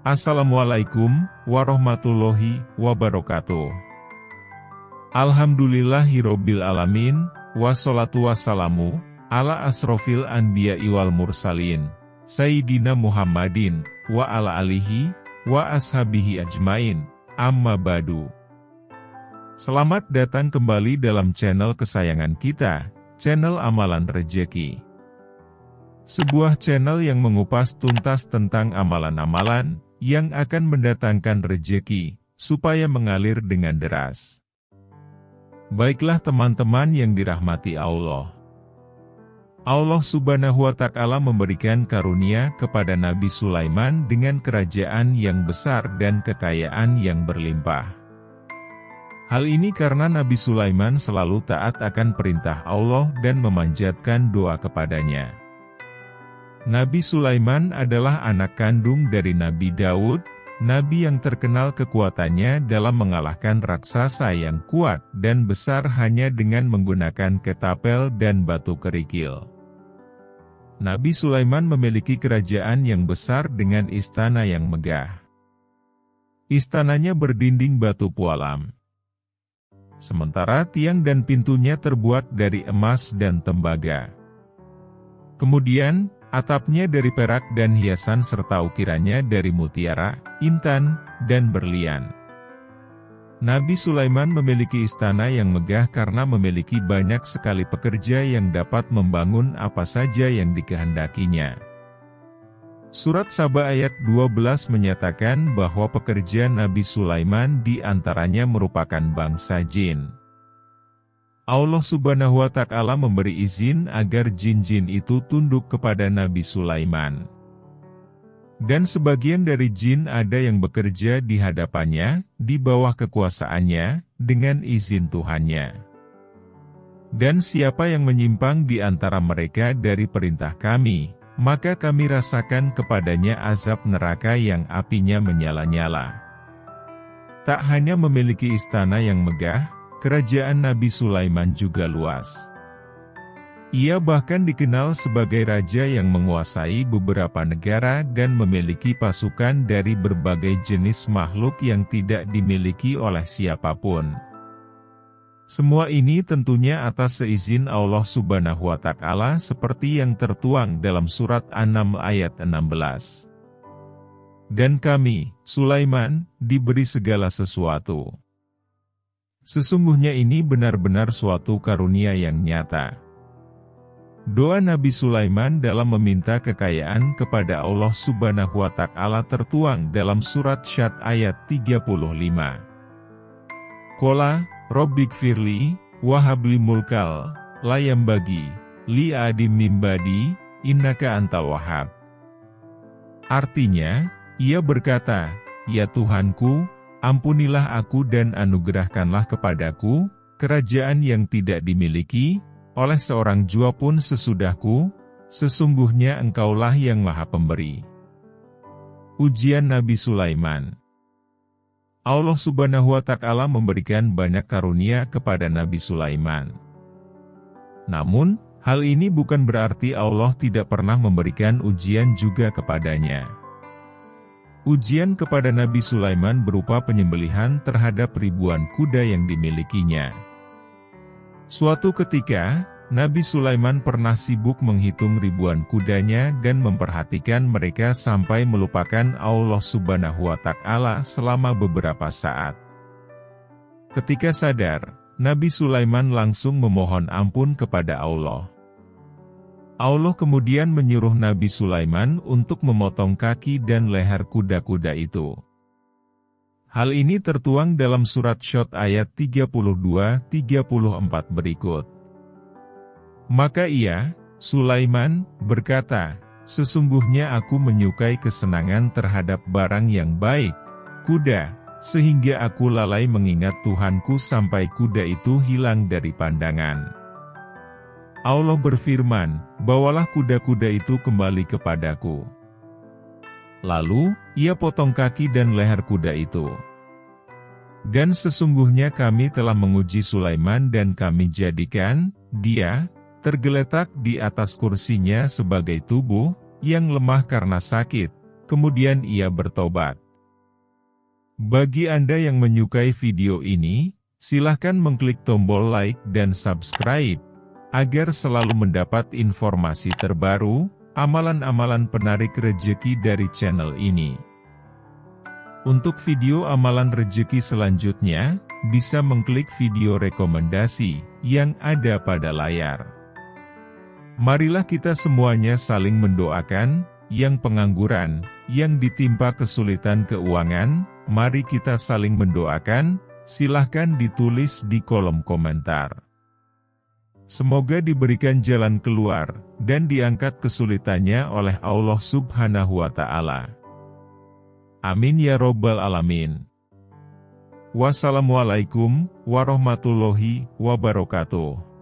Assalamualaikum warahmatullahi wabarakatuh. Alhamdulillahirobbil alamin, wassalatu wassalamu ala asrofil anbiya'i wal mursalin, Sayyidina Muhammadin, wa ala alihi, wa ashabihi ajmain, amma badu. Selamat datang kembali dalam channel kesayangan kita, channel Amalan Rejeki. Sebuah channel yang mengupas tuntas tentang amalan-amalan yang akan mendatangkan rejeki, supaya mengalir dengan deras. Baiklah teman-teman yang dirahmati Allah. Allah Subhanahu wa Ta'ala memberikan karunia kepada Nabi Sulaiman dengan kerajaan yang besar dan kekayaan yang berlimpah. Hal ini karena Nabi Sulaiman selalu taat akan perintah Allah dan memanjatkan doa kepadanya. Nabi Sulaiman adalah anak kandung dari Nabi Daud, nabi yang terkenal kekuatannya dalam mengalahkan raksasa yang kuat dan besar hanya dengan menggunakan ketapel dan batu kerikil. Nabi Sulaiman memiliki kerajaan yang besar dengan istana yang megah. Istananya berdinding batu pualam. Sementara tiang dan pintunya terbuat dari emas dan tembaga. Kemudian, atapnya dari perak dan hiasan serta ukirannya dari mutiara, intan, dan berlian. Nabi Sulaiman memiliki istana yang megah karena memiliki banyak sekali pekerja yang dapat membangun apa saja yang dikehendakinya. Surat Saba ayat 12 menyatakan bahwa pekerja Nabi Sulaiman di antaranya merupakan bangsa jin. Allah Subhanahu wa Ta'ala memberi izin agar jin-jin itu tunduk kepada Nabi Sulaiman. Dan sebagian dari jin ada yang bekerja di hadapannya, di bawah kekuasaannya, dengan izin Tuhannya. Dan siapa yang menyimpang di antara mereka dari perintah kami, maka kami rasakan kepadanya azab neraka yang apinya menyala-nyala. Tak hanya memiliki istana yang megah, kerajaan Nabi Sulaiman juga luas. Ia bahkan dikenal sebagai raja yang menguasai beberapa negara dan memiliki pasukan dari berbagai jenis makhluk yang tidak dimiliki oleh siapapun. Semua ini tentunya atas seizin Allah Subhanahu wa Ta'ala seperti yang tertuang dalam surat An-Naml ayat 16. Dan kami, Sulaiman, diberi segala sesuatu. Sesungguhnya ini benar-benar suatu karunia yang nyata. Doa Nabi Sulaiman dalam meminta kekayaan kepada Allah Subhanahu wa Ta'ala tertuang dalam surat Syad ayat 35. Qala, Rabbighfirli, wahabli mulkal, layambagi, li adim mimbadi, innaka antal wahhab. Artinya, ia berkata, ya Tuhanku, ampunilah aku dan anugerahkanlah kepadaku, kerajaan yang tidak dimiliki oleh seorang jua pun sesudahku, sesungguhnya Engkaulah yang Maha Pemberi. Ujian Nabi Sulaiman. Allah Subhanahu wa Ta'ala memberikan banyak karunia kepada Nabi Sulaiman. Namun, hal ini bukan berarti Allah tidak pernah memberikan ujian juga kepadanya. Ujian kepada Nabi Sulaiman berupa penyembelihan terhadap ribuan kuda yang dimilikinya. Suatu ketika, Nabi Sulaiman pernah sibuk menghitung ribuan kudanya dan memperhatikan mereka sampai melupakan Allah Subhanahu wa Ta'ala selama beberapa saat. Ketika sadar, Nabi Sulaiman langsung memohon ampun kepada Allah. Allah kemudian menyuruh Nabi Sulaiman untuk memotong kaki dan leher kuda-kuda itu. Hal ini tertuang dalam surat Syad ayat 32-34 berikut. Maka ia, Sulaiman, berkata, sesungguhnya aku menyukai kesenangan terhadap barang yang baik, kuda, sehingga aku lalai mengingat Tuhanku sampai kuda itu hilang dari pandangan. Allah berfirman, bawalah kuda-kuda itu kembali kepadaku. Lalu, ia potong kaki dan leher kuda itu. Dan sesungguhnya kami telah menguji Sulaiman dan kami jadikan dia tergeletak di atas kursinya sebagai tubuh yang lemah karena sakit, kemudian ia bertobat. Bagi Anda yang menyukai video ini, silahkan mengklik tombol like dan subscribe, agar selalu mendapat informasi terbaru, amalan-amalan penarik rejeki dari channel ini. Untuk video amalan rejeki selanjutnya, bisa mengklik video rekomendasi yang ada pada layar. Marilah kita semuanya saling mendoakan, yang pengangguran, yang ditimpa kesulitan keuangan, mari kita saling mendoakan, silahkan ditulis di kolom komentar. Semoga diberikan jalan keluar, dan diangkat kesulitannya oleh Allah Subhanahu wa Ta'ala. Amin ya Robbal Alamin. Wassalamualaikum warahmatullahi wabarakatuh.